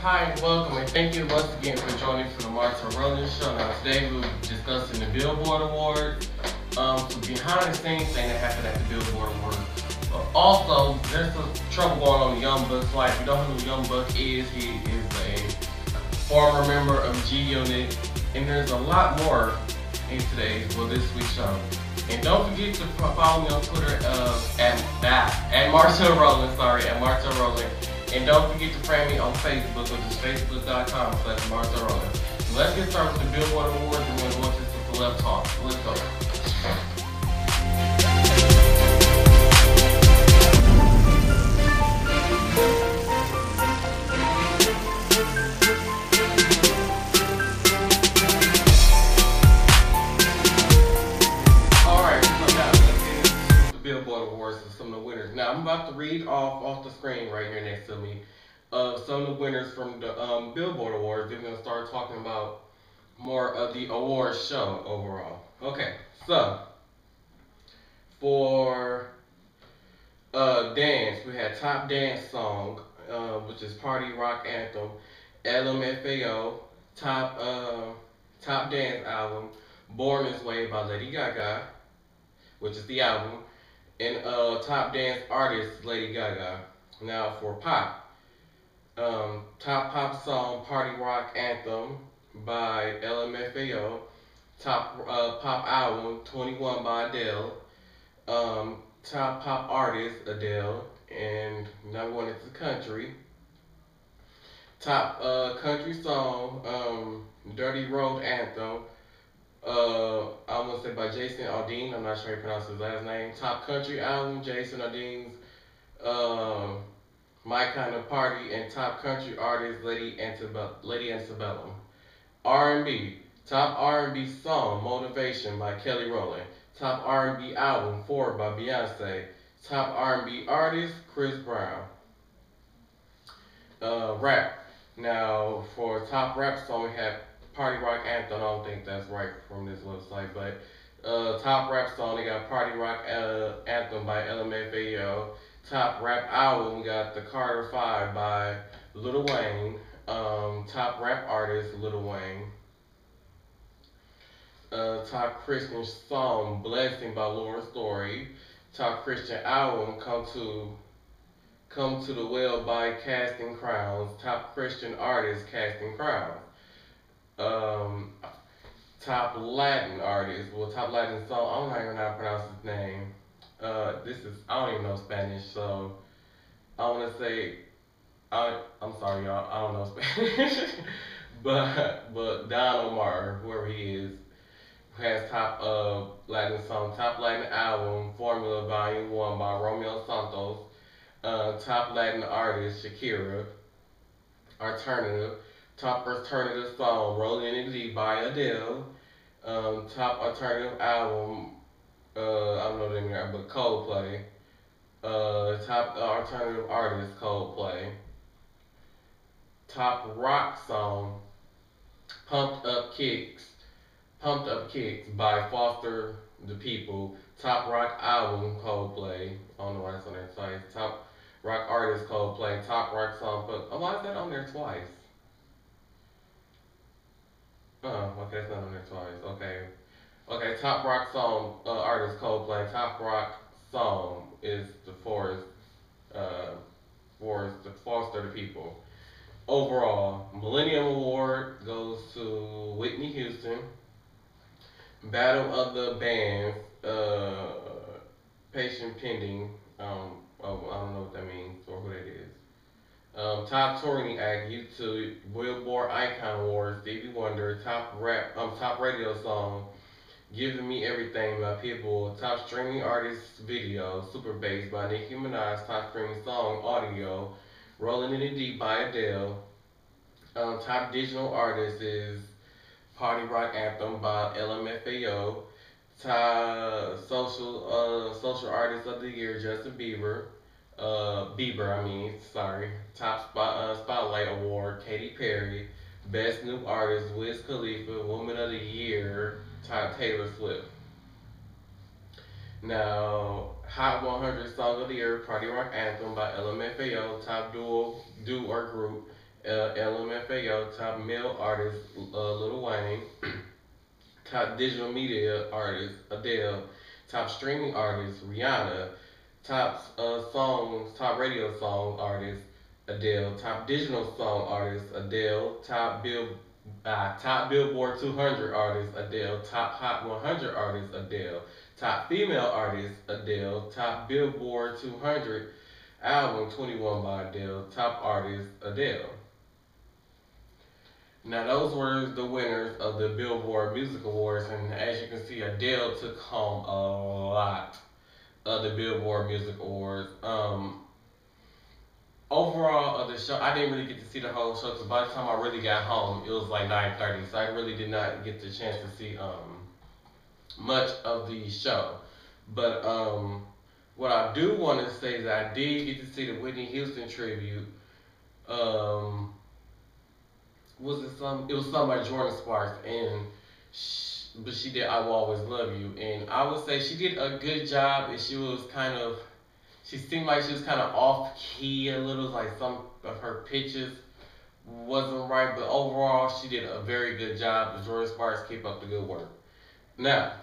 Hi and welcome, and thank you once again for joining for the MARTEL ROWLAND show. Now today we'll be discussing the Billboard Awards, some behind the scenes thing that happened at the Billboard Awards. But also, there's some trouble going on in Young Buck's life. If you don't know who Young Buck is, he is a former member of G Unit, and there's a lot more in this week's show. And don't forget to follow me on Twitter at MARTEL ROWLAND, at MARTEL ROWLAND. And don't forget to friend me on Facebook, which is facebook.com/MARTEL ROWLAND. Let's get started with the Billboard Awards, and we're going to go into some celeb talk. Let's go. Billboard Awards and some of the winners. Now I'm about to read off the screen right here next to me some of the winners from the Billboard Awards. Then we're gonna start talking about more of the awards show overall. Okay, so for dance, we had top dance song, which is Party Rock Anthem, LMFAO, top dance album, Born This Way by Lady Gaga, which is the album. And top dance artist, Lady Gaga. Now for pop, top pop song, Party Rock Anthem by LMFAO. Top pop album, 21 by Adele. Top pop artist, Adele. And now one is the country. Top country song, Dirty Road Anthem. I want to say by Jason Aldean. I'm not sure how you pronounce his last name. Top country album, Jason Aldean's My Kind of Party, and top country artist, Lady Antebellum. R&B, top R&B song, Motivation by Kelly Rowland. Top R&B album, 4 by Beyonce. Top R&B artist, Chris Brown. Rap. Now for top rap song, we have Party Rock Anthem. I don't think that's right from this website, but top rap song, they got Party Rock Anthem by LMFAO. Top rap album, we got The Carter 5 by Lil Wayne. Top rap artist, Lil Wayne. Top Christian song, Blessing by Lauren Story. Top Christian album, Come to the Well by Casting Crowns. Top Christian artist, Casting Crowns. Top Latin artist, top Latin song, I don't even know how to pronounce his name. I don't even know Spanish, so I want to say, I'm sorry y'all, I don't know Spanish. but Don Omar, whoever he is, has top Latin song, top Latin album, Formula Volume 1 by Romeo Santos. Top Latin artist, Shakira. Alternative. Top alternative song, Rolling in the Deep by Adele. Top alternative album, I don't know the name, but Coldplay. Top alternative artist, Coldplay. Top rock song, Pumped Up Kicks by Foster the People. Top rock album, Coldplay. I don't know why it's on there twice. Top rock artist, Coldplay. Top rock song, why is that on there twice? Oh, okay, it's not on there twice. Okay, top rock song, artist Coldplay. Top rock song is the Foster the People. Overall, Millennium Award goes to Whitney Houston. Battle of the Bands, Patient Pending. I don't know what that means or who that is. Top touring act, YouTube, Billboard Icon Awards, Stevie Wonder. Top radio song, Giving Me Everything by Pitbull. Top streaming artist video, Super Bass by Nicki Minaj. Top streaming song, audio, Rolling in the Deep by Adele. Top digital artist is Party Rock Anthem by LMFAO. Top social artist of the year, Justin Bieber. Top Spotlight Award, Katy Perry. Best New Artist, Wiz Khalifa. Woman of the Year, Taylor Swift. Now, Hot 100 Song of the Year, Party Rock Anthem by LMFAO. Top duo or group, LMFAO, top male artist, Lil Wayne, top digital media artist, Adele, top streaming artist, Rihanna, top radio song artist, Adele, top digital song artist, Adele, top Billboard 200 artist, Adele, top Hot 100 artist, Adele, top female artist, Adele, top Billboard 200 album 21 by Adele, top artist, Adele. Now those were the winners of the Billboard Music Awards, and as you can see, Adele took home a lot of the Billboard Music Awards. Overall of the show, I didn't really get to see the whole show because by the time I really got home, it was like 9:30, so I really did not get the chance to see much of the show. But what I do want to say is that I did get to see the Whitney Houston tribute. Um, was it some? It was something by Jordan Sparks, but she did "I Will Always Love You," and I would say she did a good job. And she seemed like she was kind of off key a little, like some of her pitches wasn't right, but overall she did a very good job. Jordan Sparks, keep up the good work. Now,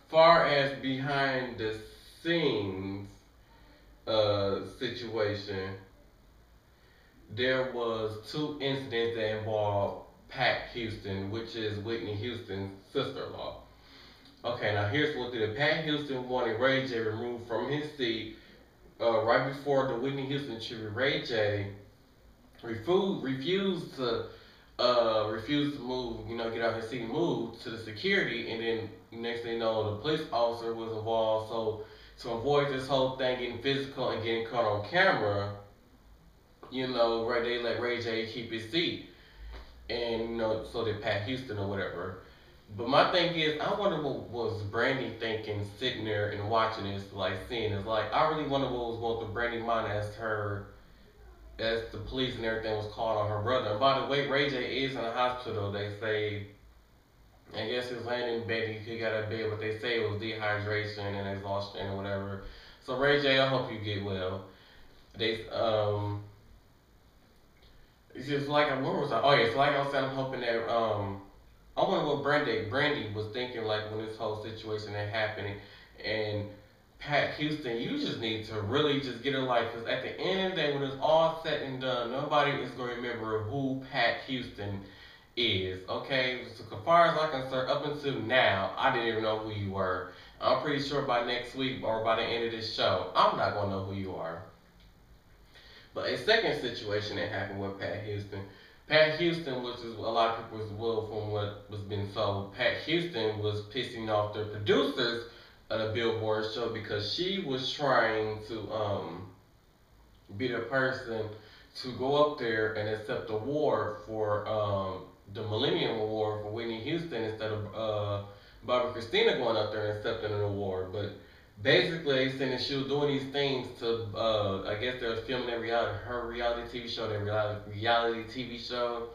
far as behind the scenes situation, there was two incidents that involved Pat Houston, which is Whitney Houston's sister-in-law. Okay, now here's what did it. Pat Houston wanted Ray J removed from his seat right before the Whitney Houston tribute. Ray J refused to move, get out his seat and move to the security, and then next thing you know, the police officer was involved. So to avoid this whole thing getting physical and getting caught on camera, they let Ray J keep his seat, and so did Pat Houston or whatever. But my thing is, I wonder what was Brandy thinking, sitting there and watching this, like seeing this. Like, I really wonder what was going through Brandy's mind as the police and everything was called on her brother. And by the way, Ray J is in the hospital. They say, I guess he was laying in bed. He got out of bed, but they say it was dehydration and exhaustion or whatever. So Ray J, I hope you get well. It's just like where was I? Oh yeah, it's like I was saying. I'm hoping that I wonder what Brandy was thinking like when this whole situation had happening. And Pat Houston, you just need to really just get a life, because at the end of the day, when it's all said and done, nobody is going to remember who Pat Houston is. Okay, so as far as I'm concerned, up until now, I didn't even know who you were. I'm pretty sure by next week or by the end of this show, I'm not going to know who you are. But a second situation that happened with Pat Houston, which is a lot of people's will from what was being sold, Pat Houston was pissing off the producers of the Billboard show because she was trying to be the person to go up there and accept the award for the Millennium Award for Whitney Houston instead of Barbara Christina going up there and accepting an award. But basically, they saying that she was doing these things to, I guess they were filming her reality TV show, reality TV show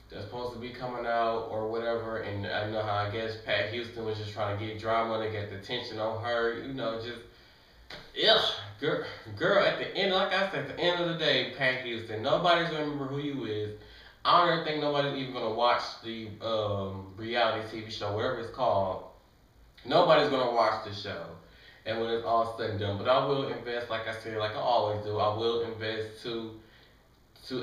that's supposed to be coming out or whatever. And I know how I guess Pat Houston was just trying to get drama to get the attention on her, girl, at the end, like I said, at the end of the day, Pat Houston, nobody's gonna remember who you is. I don't even think nobody's even gonna watch the reality TV show, whatever it's called. Nobody's gonna watch the show. And when it's all said and done, but I will invest, like I said, like I always do. I will invest two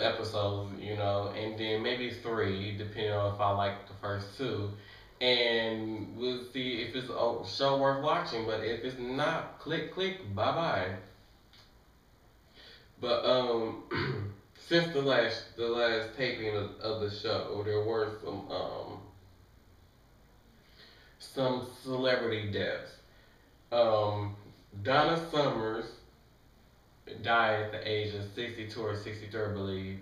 episodes, and then maybe three, depending on if I like the first two, and we'll see if it's a show worth watching. But if it's not, click, bye bye. But since the last taping of the show, there were some celebrity deaths. Donna Summers died at the age of 62 or 63, I believe.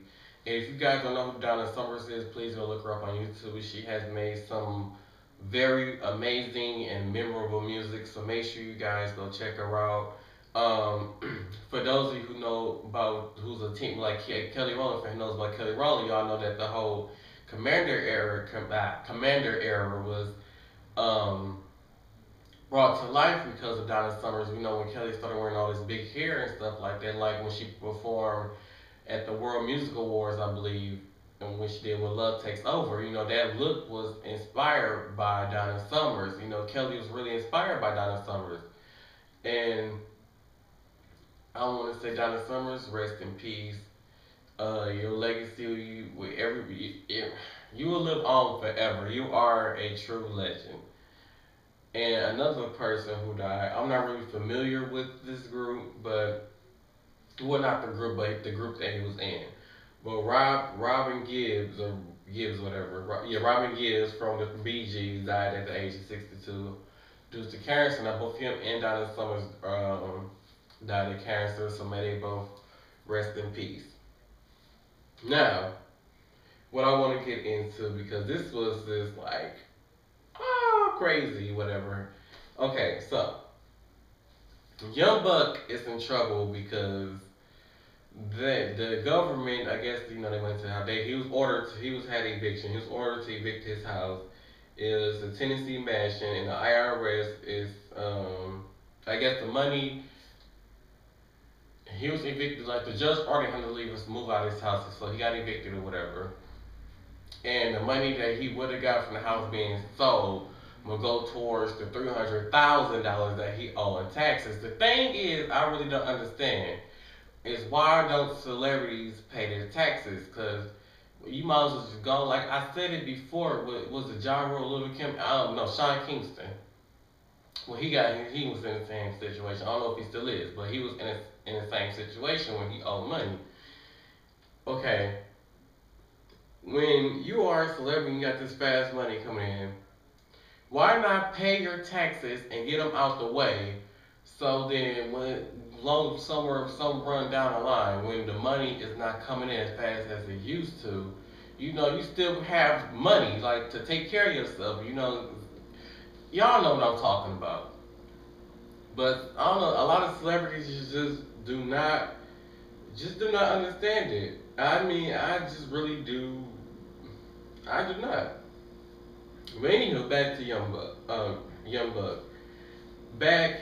And if you guys don't know who Donna Summers is, please go look her up on YouTube. She has made some very amazing and memorable music, so make sure you guys go check her out. For those of you who know about who's a team like Kelly Rowland, fan knows about Kelly Rowland, y'all know that the whole Commander era was brought to life because of Donna Summers. When Kelly started wearing all this big hair and stuff like that, like when she performed at the World Music Awards, I believe, in which she did "When Love Takes Over." You know, that look was inspired by Donna Summers. You know, Kelly was really inspired by Donna Summers, and I want to say Donna Summers, rest in peace. Your legacy, you will live on forever. You are a true legend. And another person who died, I'm not really familiar with this group, but well, not the group, but the group that he was in. But Robin Gibbs or Gibbs, whatever. Yeah, Robin Gibbs from the Bee Gees died at the age of 62 due to cancer. Now both him and Donna Summers died of cancer, so may they both rest in peace. Now, what I want to get into, because this was this like, oh, crazy, whatever. Okay, so Young Buck is in trouble because the government, I guess, you know, they went to how he was had eviction. He was ordered to evict his house. It was a Tennessee mansion, and the IRS is, I guess, the money. He was evicted, like the judge ordered him to leave us, move out of his house, so he got evicted or whatever. And the money that he would have got from the house being sold will go towards the $300,000 that he owed in taxes. The thing is, I really don't understand is why don't celebrities pay their taxes? Because you might as well just go. Like I said it before, was it Ja Rule, Little Kim? I don't know, Sean Kingston. Well, he was in the same situation. I don't know if he still is, but he was in the same situation when he owed money. Okay, when you are a celebrity, you got this fast money coming in. Why not pay your taxes and get them out the way? So then, when some run down the line, when the money is not coming in as fast as it used to, you know, you still have money like to take care of yourself. You know, y'all know what I'm talking about. But I don't know. A lot of celebrities do not understand it. I mean, I just really do. I do not. But anywho, back to Young Buck.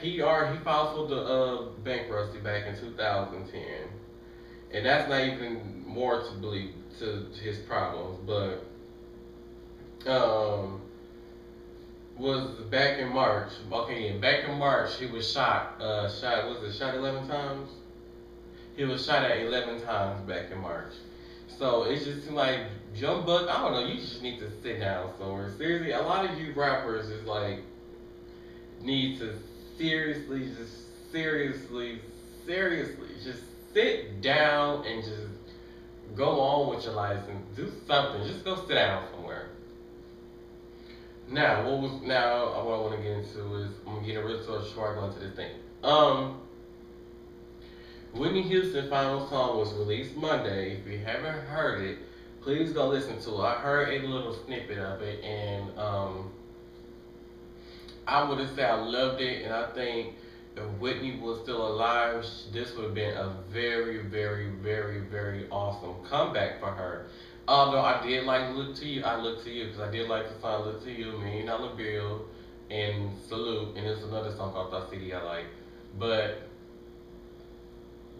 He filed for the bankruptcy back in 2010, and that's not even more to believe to his problems. But was back in March. Okay, yeah, back in March he was shot. Shot 11 times? He was shot at 11 times back in March. So it just seemed like Young Buck, I don't know, you just need to sit down somewhere. Seriously, a lot of you rappers is like need to seriously just sit down and just go on with your life and do something. Just go sit down somewhere. Now, what I want to get into is I'm gonna get a real short before I go into this thing. Whitney Houston's final song was released Monday. If you haven't heard it, please go listen to it. I heard a little snippet of it, and I would have said I loved it, and I think if Whitney was still alive, this would have been a very, very, very, very awesome comeback for her. Although I did like Look to You, because I did like the song Look to You, $1 Million Bill, and Salute, and there's another song called Thought City I like. But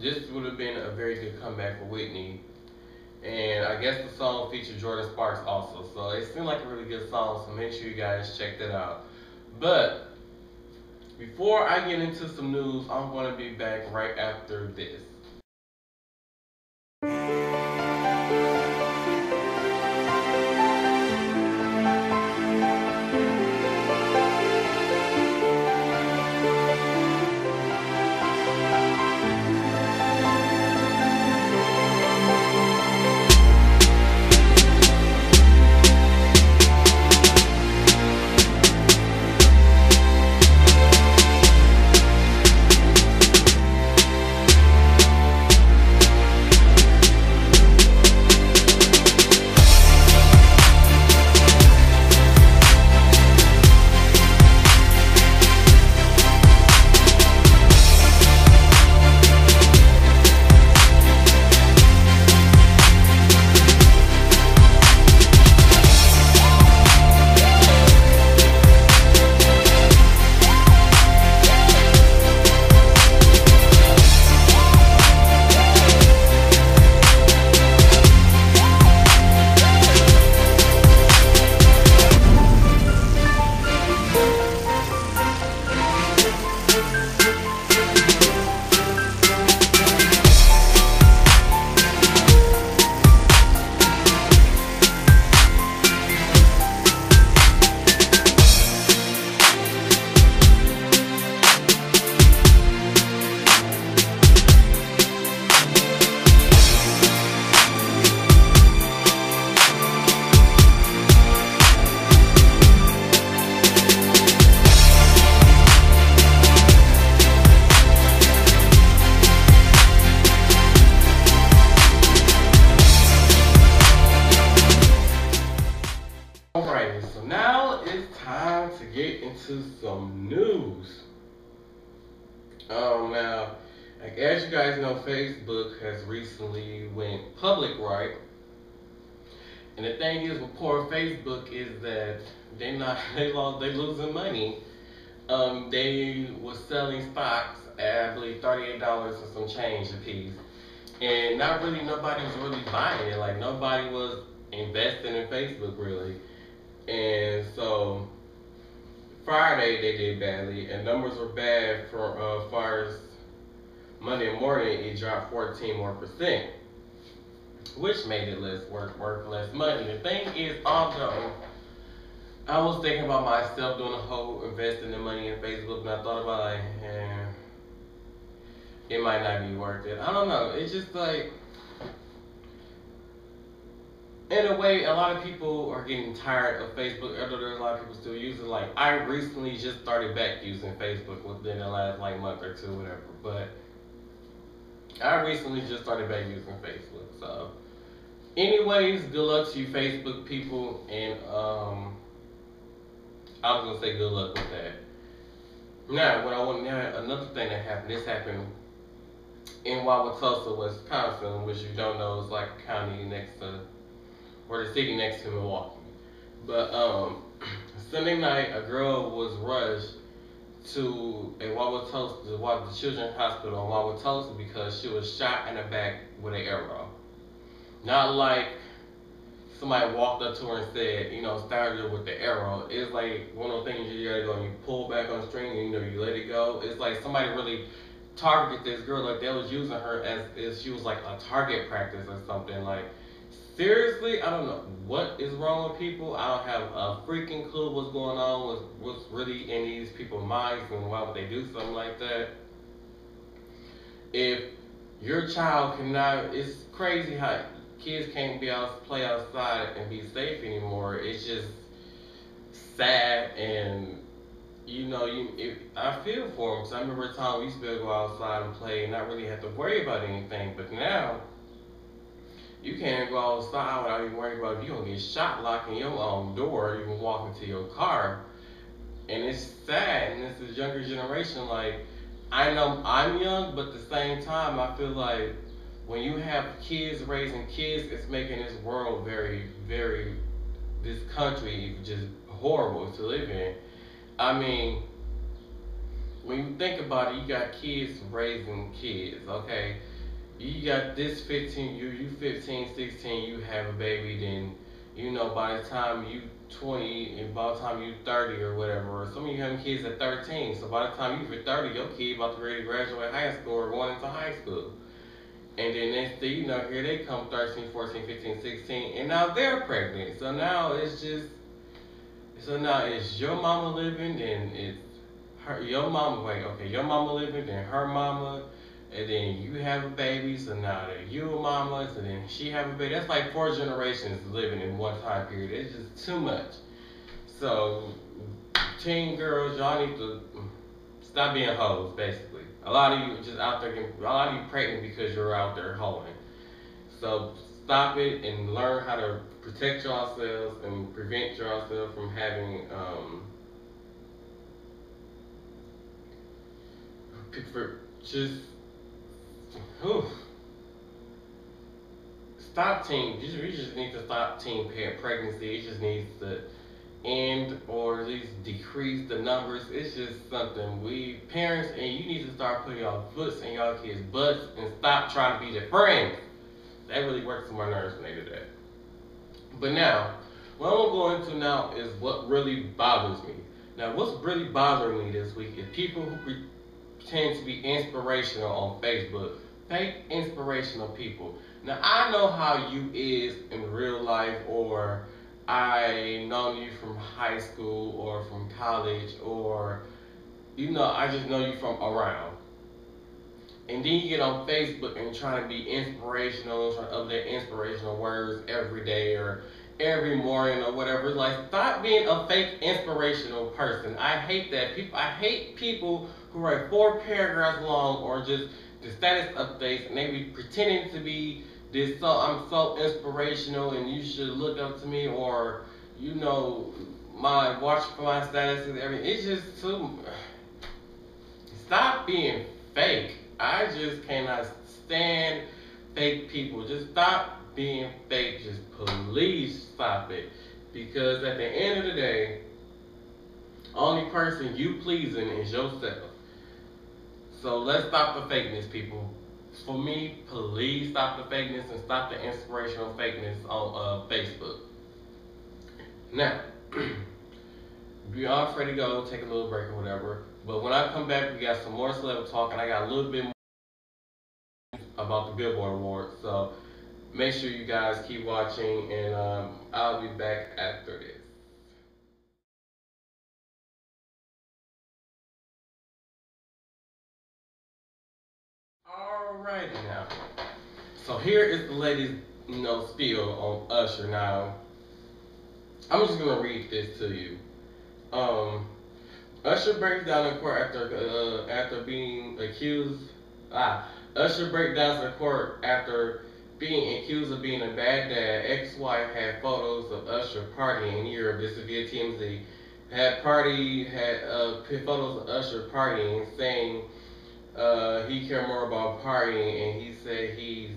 this would have been a very good comeback for Whitney. And I guess the song featured Jordan Sparks also. So it seemed like a really good song, so make sure you guys check that out. But before I get into some news, I'm going to be back right after this. Now it's time to get into some news. Now, like, as you guys know, Facebook has recently went public, right? And the thing is with poor Facebook is that they losing money. They was selling stocks at, I believe, $38 or some change a piece, and not really nobody was really buying it. Like, nobody was investing in Facebook really, and so Friday they did badly, and numbers were bad for far as Monday morning. It dropped 14 more percent, which made it less worth less money. The thing is, although I was thinking about myself doing a whole investing the money in Facebook, and I thought about like, it might not be worth it. I don't know. It's just like, in a way, a lot of people are getting tired of Facebook. Although there's a lot of people still use it. Like, I recently just started back using Facebook within the last like month or two, whatever. But I recently just started back using Facebook. So, anyways, good luck to you, Facebook people, and I was gonna say good luck with that. Now, another thing that happened. This happened in Wauwatosa, Wisconsin, which you don't know is like a county next to, or the city next to Milwaukee. But Sunday night, a girl was rushed to a Wauwatosa, the Children's Hospital in Wauwatosa, because she was shot in the back with an arrow. Not like somebody walked up to her and said, stabbed her with the arrow. It's like one of those things you gotta go and you pull back on the string and you let it go. It's like somebody really targeted this girl, like they was using her as if she was like a target practice or something. Like, seriously, I don't know what is wrong with people. I don't have a freaking clue what's going on, what's really in these people's minds, and why would they do something like that. If your child cannot, it's crazy how kids can't play outside and be safe anymore. It's just sad, and I feel for them. So I remember a time we used to be able to go outside and play and not really have to worry about anything. But now you can't go outside without even worrying about if you're gonna get shot locking your own door, even walking to your car. And it's sad, and it's this younger generation. Like, I know I'm young, but at the same time, I feel like when you have kids raising kids, it's making this world very, very, this country just horrible to live in. I mean, when you think about it, you got kids raising kids, okay? You got this 15, you 15, 16, you have a baby, then, by the time you 20, and by the time you 30 or whatever, or some of you having kids at 13, so by the time you're 30, your kid about to ready to graduate high school or going into high school. And then next thing you know, here they come 13, 14, 15, 16, and now they're pregnant. So now it's your mama living, then it's your mama living, then her mama, and then you have a baby, so now that you a mama, so then she have a baby. That's like 4 generations living in one time period. It's just too much. So, teen girls, y'all need to stop being hoes, basically. A lot of you just out there, a lot of you pregnant because you're out there hoeing. So stop it and learn how to protect yourselves and prevent yourself from having stop teen. You just need to stop teen pregnancy. It just needs to end, or at least decrease the numbers. It's just something we parents, and you need to start putting your foots in y'all kids' butts and stop trying to be their friends. That really works on my nerves when they do that. But now, what I'm gonna go into now is what really bothers me. Now, what's really bothering me this week is people who pretend to be inspirational on Facebook. Fake inspirational people. Now, I know how you is in real life, or I know you from high school or from college, or I just know you from around. And then you get on Facebook and try to be inspirational, trying to update inspirational words every day or every morning or whatever. Like, stop being a fake inspirational person. I hate that. I hate people who write 4 paragraphs long, or just the status updates, and they be pretending to be I'm so inspirational and you should look up to me, or my watch for my status and everything. It's just too. Stop being fake. I just cannot stand fake people. Just stop being fake. Just please stop it. Because at the end of the day, only person you pleasing is yourself. So let's stop the fakeness, people. For me, please stop the fakeness and stop the inspirational fakeness on Facebook. Now, we all ready to go, take a little break or whatever. But when I come back, we got some more celebrity talk, and I got a little bit more about the Billboard Awards. So make sure you guys keep watching, and I'll be back after this. Alrighty now. So here is the latest, spiel on Usher. Now, I'm just gonna read this to you. Um, Usher breaks down in court after being accused. Usher breaks down in court after being accused of being a bad dad. Ex-wife had photos of Usher partying in Europe. This is via TMZ. Had photos of Usher partying, saying he cared more about partying, and he said he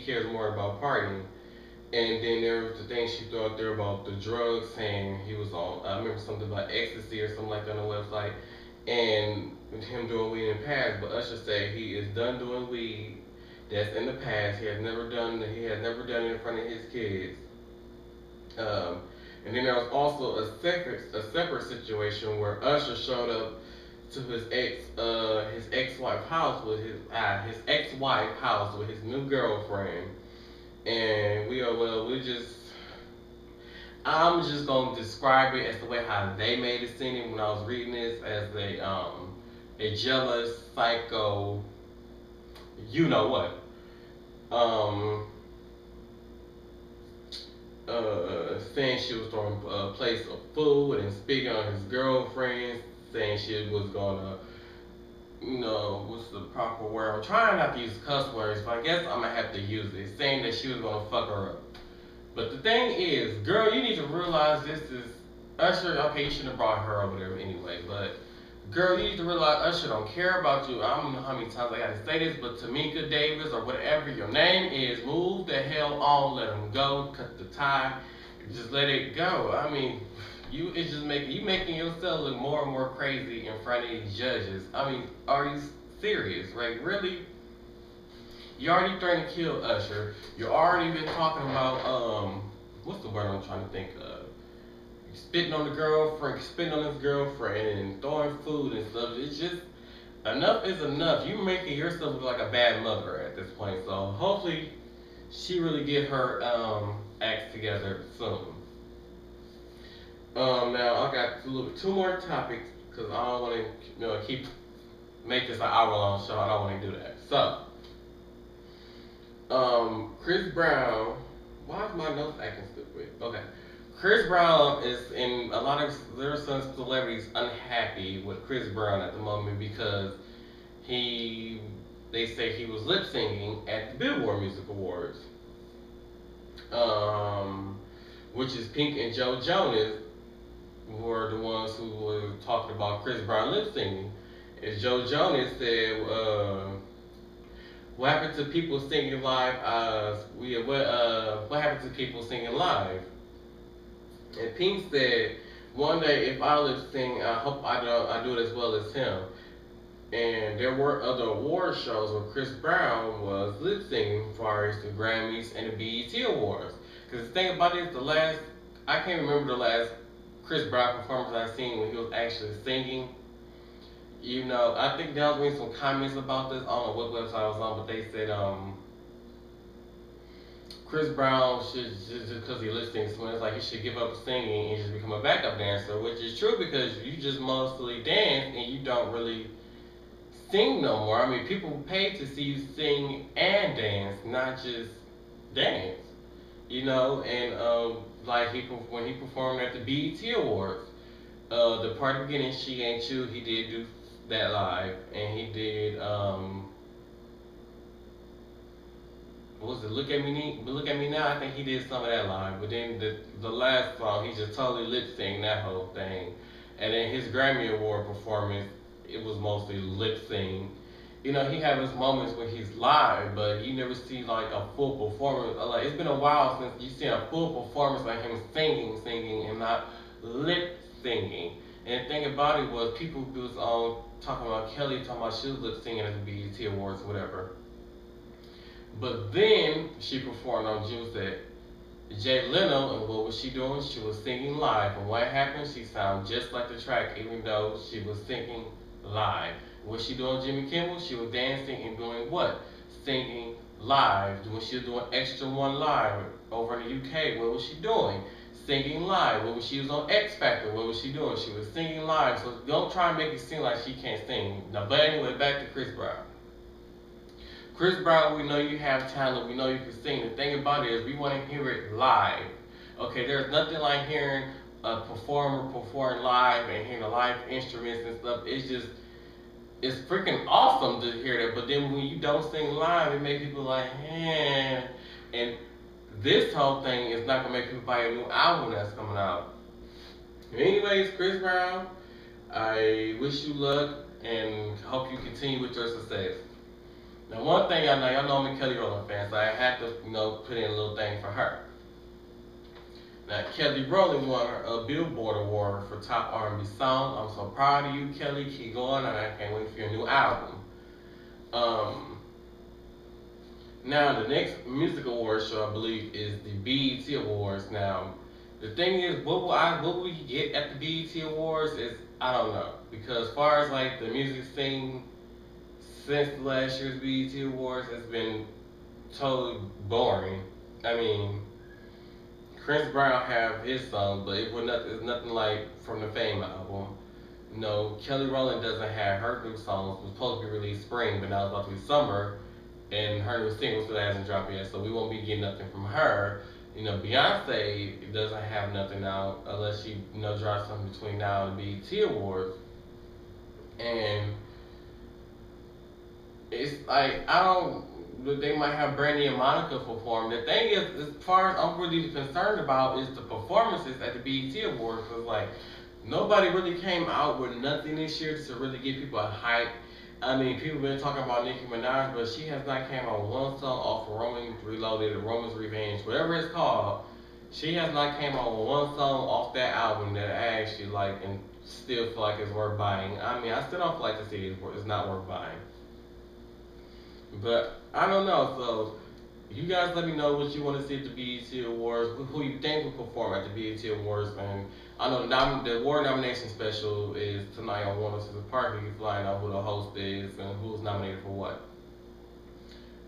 cares more about partying. And then there was the thing she threw out there about the drugs, saying he was on, I remember something about ecstasy or something like that on the website, and him doing weed in the past. But Usher said he is done doing weed. That's in the past. He has never done it in front of his kids. And then there was also a separate situation where Usher showed up to his ex-wife house with his ex-wife house with his new girlfriend. And I'm just gonna describe it as the way how they made it seem when I was reading this, as a jealous psycho, you know what, saying she was throwing plates of food and speaking on his girlfriend, saying she was gonna, what's the proper word? I'm trying not to use cuss words, but I guess I'm gonna have to use it. Saying that she was gonna fuck her up. But the thing is, girl, you need to realize this is Usher. Okay, you shouldn't have brought her over there anyway, but girl, you need to realize Usher don't care about you. I don't know how many times I gotta say this, but Tamika Davis or whatever your name is, move the hell on, let him go, cut the tie, just let it go. I mean, you making yourself look more and more crazy in front of these judges. I mean, are you serious? Like, really? You already threatened to kill Usher. You already been talking about what's the word I'm trying to think of? Spitting on his girlfriend and throwing food and stuff. It's just enough is enough. You making yourself look like a bad mother at this point. So hopefully she really get her act together soon. Now I got two more topics because I don't want to make this an hour-long show. I don't want to do that. So, Chris Brown. Why is my notes acting stupid? Okay, Chris Brown is in a lot of there are some celebrities unhappy with Chris Brown at the moment because they say he was lip singing at the Billboard Music Awards, which is Pink and Joe Jonas were the ones who were talking about Chris Brown lip singing. And Joe Jonas said, "What happened to people singing live? What happened to people singing live?" And Pink said, "One day, if I lip sing, I hope I do it as well as him." And there were other award shows where Chris Brown was lip singing, as far as the Grammys and the BET Awards. Because the thing about it is, I can't remember the last Chris Brown performance I seen when he was actually singing. I think there was been some comments about this. I don't know what website I was on, but they said Chris Brown should, just because he lip syncs, it's like he should give up singing and just become a backup dancer, which is true because you just mostly dance and you don't really sing no more. I mean, people pay to see you sing and dance, not just dance. And like when he performed at the BET Awards, the part of the beginning, She Ain't You, he did do that live, and he did what was it, Look at Me Now? I think he did some of that live, but then the last song, he just totally lip synced that whole thing. And then his Grammy Award performance, it was mostly lip sync. You know, he have his moments when he's live, but you never see like a full performance. Like it's been a while since you seen a full performance like him singing, and not lip singing. And the thing about it was people was talking about Kelly talking about she was lip singing at the BET Awards, whatever. But then she performed on Juice at Jay Leno, and what was she doing? She was singing live. And what happened? She sounded just like the track, even though she was singing live. What she doing, Jimmy Kimmel? She was dancing and doing what? Singing live. When she was doing Extra One Live over in the UK, what was she doing? Singing live. When she was on X Factor, what was she doing? She was singing live. So don't try and make it seem like she can't sing. Now, but anyway, back to Chris Brown. Chris Brown, we know you have talent. We know you can sing. The thing about it is we want to hear it live. Okay, there's nothing like hearing a performer perform live and hearing the live instruments and stuff. It's freaking awesome to hear that. But then when you don't sing live, it makes people like, eh. And this whole thing is not going to make people buy a new album that's coming out. Anyways, Chris Brown, I wish you luck and hope you continue with your success. Now, one thing y'all know I'm a Kelly Rowland fan, so I had to, put in a little thing for her. Now, Kelly Rowland won a Billboard award for top R&B song. I'm so proud of you, Kelly. Keep going, and I can't wait for your new album. Now, the next music award show, I believe, is the BET Awards. Now, the thing is, what will we get at the BET Awards is, I don't know. Because as far as, like, the music scene, since last year's BET Awards, it's been totally boring. I mean, Chris Brown have his song, but it's nothing like from the Fame album. Kelly Rowland doesn't have her new songs. It was supposed to be released spring, but now it's about to be summer, and her new single still hasn't dropped yet, so we won't be getting nothing from her. Beyonce doesn't have nothing out unless she drops something between now and the BET Awards, and it's like they might have Brandy and Monica perform. The thing is, as far as I'm really concerned about, is the performances at the BET Awards. Cause like nobody really came out with nothing this year to really get people hype. I mean, people been talking about Nicki Minaj, but she has not came out with one song off of Roman Reloaded or Roman's Revenge, whatever it's called. She has not came out with one song off that album that I actually like and still feel like it's worth buying. I mean, I still don't feel like the CD is not worth buying. But I don't know, so you guys let me know what you want to see at the BET Awards, who you think will perform at the BET Awards, and I know the award nomination special is tonight on 106 Park. You can find out who the host is and who's nominated for what.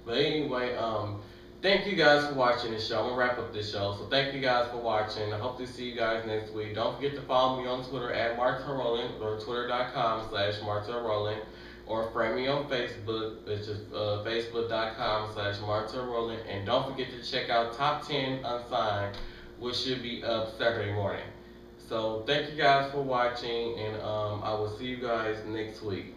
But anyway, thank you guys for watching this show. I'm gonna wrap up this show, so thank you guys for watching. I hope to see you guys next week. Don't forget to follow me on Twitter at MARTEL or twitter.com/MARTEL or friend me on Facebook, which is facebook.com/MARTEL. And don't forget to check out Top 10 Unsigned, which should be up Saturday morning. So thank you guys for watching, and I will see you guys next week.